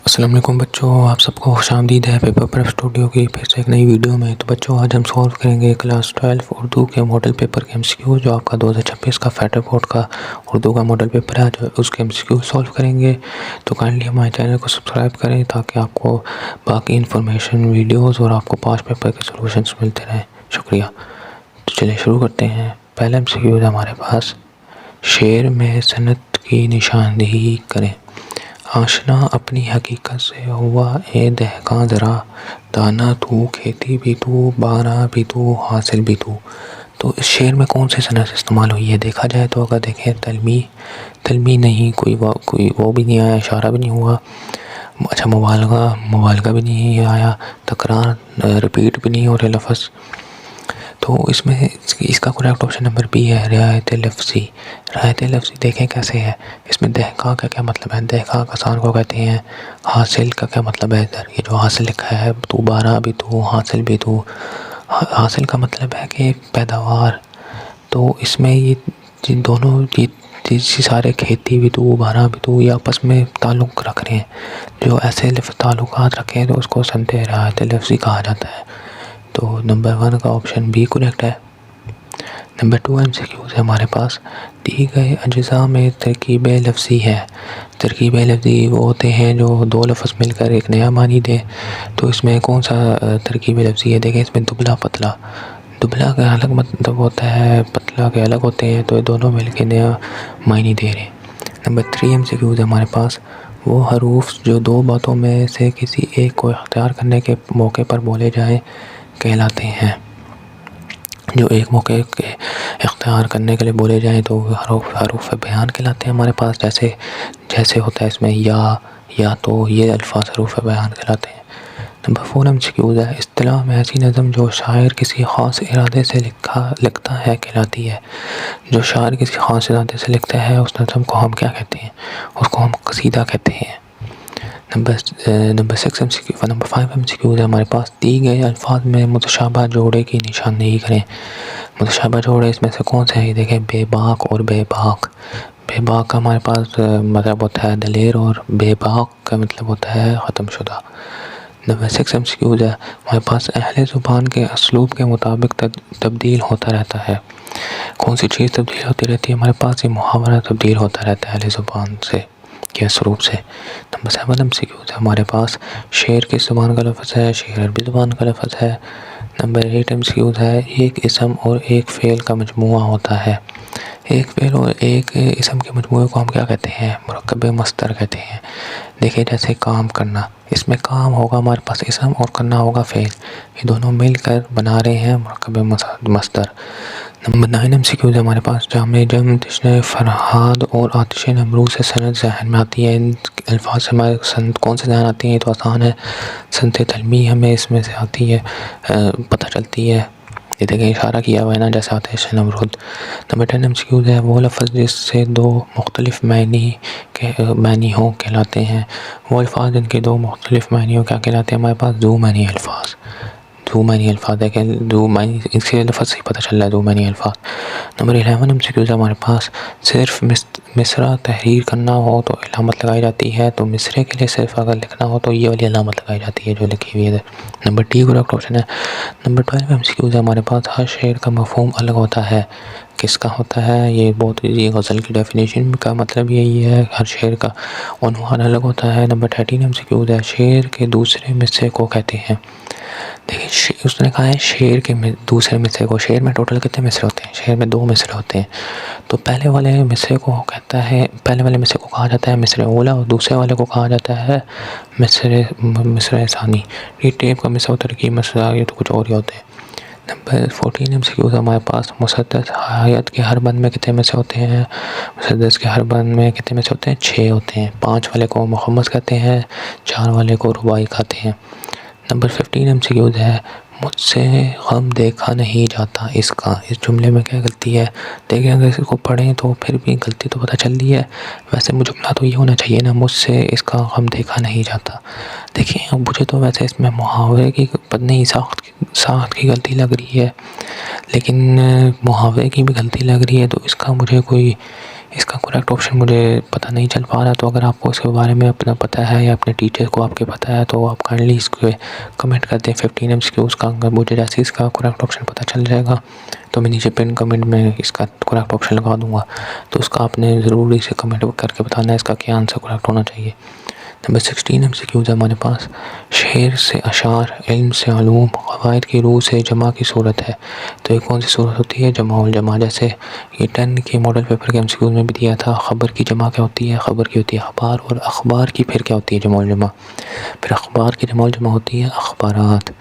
السلام علیکم بچوں، آپ سب کو خوش آمدید ہے پیپر پریپ اسٹوڈیو کی پھر سے ایک نئی ویڈیو میں۔ تو بچوں آج ہم سولو کریں گے کلاس 12 اردو کے ماڈل پیپر کے MCQ جو آپ کا 2026 کا فیڈرل بورڈ کا اردو کا ماڈل پیپر ہے، جو اس کے MCQ سولو کریں گے۔ تو کائنڈلی ہمارے چینل کو سبسکرائب کریں تاکہ آپ کو باقی انفارمیشن ویڈیوز اور آپ کو پاس پیپر کے سولوشنس ملتے رہیں۔ شکریہ۔ تو چلیے شروع کرتے ہیں۔ پہلا MCQ ہے ہمارے پاس، شعر میں صنعت کی نشاندہی کریں۔ آشنا اپنی حقیقت سے ہوا اے دہقاں ذرا، دانا تو کھیتی بھی تو بارہ بھی تو حاصل بھی تو۔ تو اس شعر میں کون سی صنعت استعمال ہوئی ہے دیکھا جائے تو اگر دیکھیں تلمی نہیں، کوئی وہ بھی نہیں آیا، اشارہ بھی نہیں ہوا، اچھا مبالغہ بھی نہیں آیا، تکرار ریپیٹ بھی نہیں ہو رہے لفظ۔ تو اس میں اس کا کریکٹ آپشن نمبر بی ہے، رعایت لفظی۔ رعایت لفظی دیکھیں کیسے ہے، اس میں دہقاں کا کیا مطلب ہے، دہقاں کسان کو کہتے ہیں۔ حاصل کا کیا مطلب ہے، ادھر یہ جو حاصل لکھا ہے تو بارہ بھی تو حاصل بھی تو، حاصل کا مطلب ہے کہ پیداوار۔ تو اس میں یہ دونوں سارے کھیتی بھی تو بارہ بھی تو یہ آپس میں تعلق رکھ رہے ہیں، جو ایسے تعلقات رکھیں تو اس کو صنعت رعایت لفظی کہا جاتا ہے۔ تو نمبر 1 کا آپشن بی کریکٹ ہے۔ نمبر 2 MCQ ہے ہمارے پاس، دی گئے اجزاء میں ترکیب لفظی ہے۔ ترکیب لفظی وہ ہوتے ہیں جو دو لفظ مل کر ایک نیا معنی دیں۔ تو اس میں کون سا ترکیب لفظی ہے دیکھیں، اس میں دبلا پتلا، دبلا کا الگ مطلب ہوتا ہے، پتلا کے الگ ہوتے ہیں، تو یہ دونوں مل کے نیا معنی دے رہے ہیں۔ نمبر 3 MCQ ہے ہمارے پاس، وہ حروف جو دو باتوں میں سے کسی ایک کو اختیار کرنے کے موقع پر بولے جائیں کہلاتے ہیں۔ جو ایک موقع کے اختیار کرنے کے لیے بولے جائیں تو حروف بیان کہلاتے ہیں ہمارے پاس، جیسے ہوتا ہے اس میں یا تو، یہ الفاظ حروف بیان کہلاتے ہیں۔ نمبر 4 MCQ ہے، اصطلاح میں ایسی نظم جو شاعر کسی خاص ارادے سے لکھتا ہے کہلاتی ہے۔ جو شاعر کسی خاص ارادے سے لکھتا ہے اس نظم کو ہم کیا کہتے ہیں، اس کو ہم قصیدہ کہتے ہیں۔ نمبر 5 MCQ ہے ہمارے پاس، دی گئے الفاظ میں متشابہ جوڑے کی نشاندہی کریں۔ متشابہ جوڑے اس میں سے کون سے ہیں، یہ دیکھیں، بے باک اور بے باک۔ بے باک کا ہمارے پاس مطلب ہوتا ہے دلیر، اور بے باک کا مطلب ہوتا ہے ختم شدہ۔ نمبر 6 MCQ ہے ہمارے پاس، اہل زبان کے اسلوب کے مطابق تبدیل ہوتا رہتا ہے۔ کون سی چیز تبدیل ہوتی رہتی ہے ہمارے پاس، یہ محاورہ تبدیل ہوتا رہتا ہے اہل زبان سے کے اسلوب سے۔ نمبر 7 MCQ ہے ہمارے پاس، شعر کس زبان کا لفظ ہے، شعر عربی زبان کا لفظ ہے۔ نمبر 8 MCQ ہے، ایک اسم اور ایک فعل کا مجموعہ ہوتا ہے۔ ایک فعل اور ایک اسم کے مجموعے کو ہم کیا کہتے ہیں، مرکب مصدر کہتے ہیں۔ دیکھیں جیسے کام کرنا، اس میں کام ہوگا ہمارے پاس اسم اور کرنا ہوگا فعل، یہ دونوں مل کر بنا رہے ہیں مرکب مصدر۔ نمبر 9 MCQ ہے ہمارے پاس، جامع جم تشنہ فرہاد اور آتش نمرود سے صنعت ذہن میں آتی ہے۔ ان الفاظ سے ہمارے صنعت کون سے ذہن آتی ہیں، یہ تو آسان ہے، صنعت تلمی ہمیں اس میں سے آتی ہے، پتہ چلتی ہے۔ یہ دیکھیں اشارہ کیا ہوا ہے نا، جیسے آتش نمرود۔ نمبر 10 MCQ ہے، وہ لفظ جس سے دو مختلف معنی ہوں کہلاتے ہیں۔ وہ الفاظ جن کے دو مختلف معنی ہوں کیا کہلاتے ہیں ہمارے پاس، دو معنی الفاظ۔ دو معنی الفاظ دیکھیں، دو معنی اس کے لفظ سے پتہ چل رہا ہے، دو معنی الفاظ۔ نمبر 11 MCQ ہے ہمارے پاس، صرف مصرع تحریر کرنا ہو تو علامت لگائی جاتی ہے، تو مصرعے کے لیے صرف اگر لکھنا ہو تو یہ والی علامت لگائی جاتی ہے جو لکھی ہوئی ہے۔ نمبر ڈی کریکٹ آپشن ہے۔ نمبر 12 MCQ ہے ہمارے پاس، ہر شعر کا مفہوم الگ ہوتا ہے۔ کس کا ہوتا ہے، یہ بہت ایزی، غزل کی ڈیفینیشن کا مطلب یہی ہے، ہر شعر کا عنوان الگ ہوتا ہے۔ نمبر 13 MCQ ہے، شعر کے دوسرے مصرعے کو کہتے ہیں۔ دیکھیں اس نے کہا ہے شعر کے دوسرے مصرعے کو، شعر میں ٹوٹل کتنے مصرعے ہوتے ہیں، شعر میں 2 مصرعے ہوتے ہیں، تو پہلے والے مصرعے کو کہتا ہے، پہلے والے مصرعے کو کہا جاتا ہے مصرع اولیٰ، اور دوسرے والے کو کہا جاتا ہے مصرع ثانی۔ یہ ٹیپ کا مصرع ترکیب مصرع، یہ تو کچھ اور ہی ہوتے ہیں۔ نمبر 14 MCQ ہے ہمارے پاس، مسدس حایت کے ہر بند میں کتنے مصرعے ہوتے ہیں، مسدس کے ہر بند میں کتنے مصرعے ہوتے ہیں، 6 ہوتے ہیں۔ 5 والے کو مخمس کہتے ہیں، 4 والے کو رباعی کہتے ہیں۔ نمبر 15 MCQ ہے، مجھ سے غم دیکھا نہیں جاتا اس کا۔ اس جملے میں کیا غلطی ہے، دیکھیں اگر اس کو پڑھیں تو پھر بھی غلطی تو پتہ چل رہی ہے، ویسے جملہ تو یہ ہونا چاہیے نا، مجھ سے اس کا غم دیکھا نہیں جاتا۔ دیکھیں اب مجھے تو ویسے اس میں محاورے کی نہیں ساخت کی غلطی لگ رہی ہے، لیکن محاورے کی بھی غلطی لگ رہی ہے، تو اس کا مجھے کوئی اس کا کریکٹ آپشن مجھے پتہ نہیں چل پا رہا، تو اگر آپ کو اس کے بارے میں اپنا پتہ ہے یا اپنے ٹیچر کو آپ کے پتہ ہے تو آپ کائنڈلی اس کو کمنٹ کر دیں 15 MCQs کا۔ اگر مجھے جیسے اس کا کریکٹ آپشن پتہ چل جائے گا تو میں نیچے پن کمنٹ میں اس کا کریکٹ آپشن لگا دوں گا، تو اس کا آپ نے ضروری سے کمنٹ کر کے بتانا ہے اس کا کیا آنسر کریکٹ ہونا چاہیے۔ نمبر 16 MCQs ہے ہمارے پاس، شعر سے اشعار، علم سے علوم، قواعد کی روح سے جمع کی صورت ہے، تو یہ کون سی صورت ہوتی ہے؟ جمع الجمع۔ جیسے یہ 10 کے ماڈل پیپر کے MCQs میں بھی دیا تھا، خبر کی جمع کیا ہوتی ہے؟ خبر کی ہوتی ہے اخبار، اور اخبار کی پھر کیا ہوتی ہے؟ جمع الجمع۔ پھر اخبار کی جمع الجمع ہوتی ہے اخبارات۔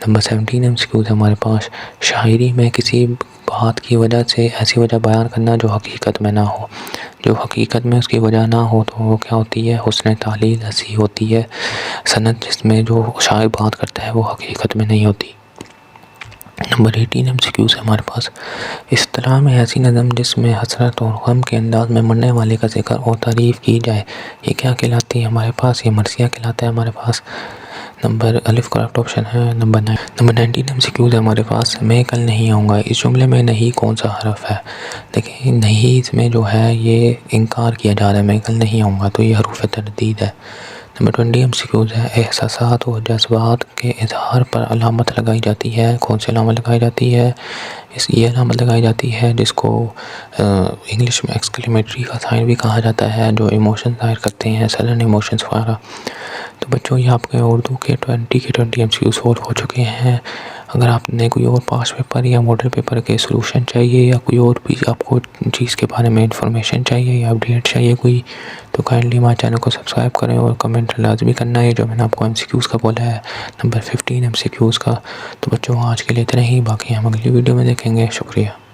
نمبر 17 MCQs ہے ہمارے پاس، شاعری میں کسی بات کی وجہ سے ایسی وجہ بیان کرنا جو حقیقت میں نہ ہو، جو حقیقت میں اس کی وجہ نہ ہو تو وہ کیا ہوتی ہے؟ حسن تعلیل ہنسی ہوتی ہے۔ سند جس میں جو شاعر بات کرتا ہے وہ حقیقت میں نہیں ہوتی۔ نمبر 18 MCQs ہے ہمارے پاس، اصطلاح میں ایسی نظم جس میں حسرت اور غم کے انداز میں مرنے والے کا ذکر اور تعریف کی جائے، یہ کیا کہلاتی ہے ہمارے پاس؟ یہ مرثیہ کہلاتا ہے ہمارے پاس۔ نمبر الف کریکٹ آپشن ہے۔ نمبر 19 MCQs ہے ہمارے پاس، میں کل نہیں آؤں گا، اس جملے میں نہیں کون سا حرف ہے؟ دیکھیں نہیں اس میں جو ہے یہ انکار کیا جا رہا ہے، میں کل نہیں آؤں گا، تو یہ حروف تردید ہے۔ نمبر 20 MCQs ہے، احساسات و جذبات کے اظہار پر علامت لگائی جاتی ہے، کون سی علامت لگائی جاتی ہے؟ یہ علامت لگائی جاتی ہے جس کو انگلش میں ایکسکلیمیٹری کا سائن بھی کہا جاتا ہے، جو ایموشن ظاہر کرتے ہیں، سڈن ایموشنس وغیرہ۔ تو بچوں یہ آپ کے اردو کے 20 MCQ سولو ہو چکے ہیں۔ اگر آپ نے کوئی اور پاسٹ پیپر یا ماڈل پیپر کے سلوشن چاہیے یا کوئی اور بھی آپ کو چیز کے بارے میں انفارمیشن چاہیے یا اپڈیٹ چاہیے کوئی، تو کائنڈلی ہمارے چینل کو سبسکرائب کریں اور کمنٹ لازمی کرنا ہے جو میں نے آپ کو MCQs کا بولا ہے، نمبر 15 MCQs کا۔ تو بچوں آج کے لیے اتنا ہی، باقی ہم اگلی ویڈیو میں دیکھیں گے۔ شکریہ۔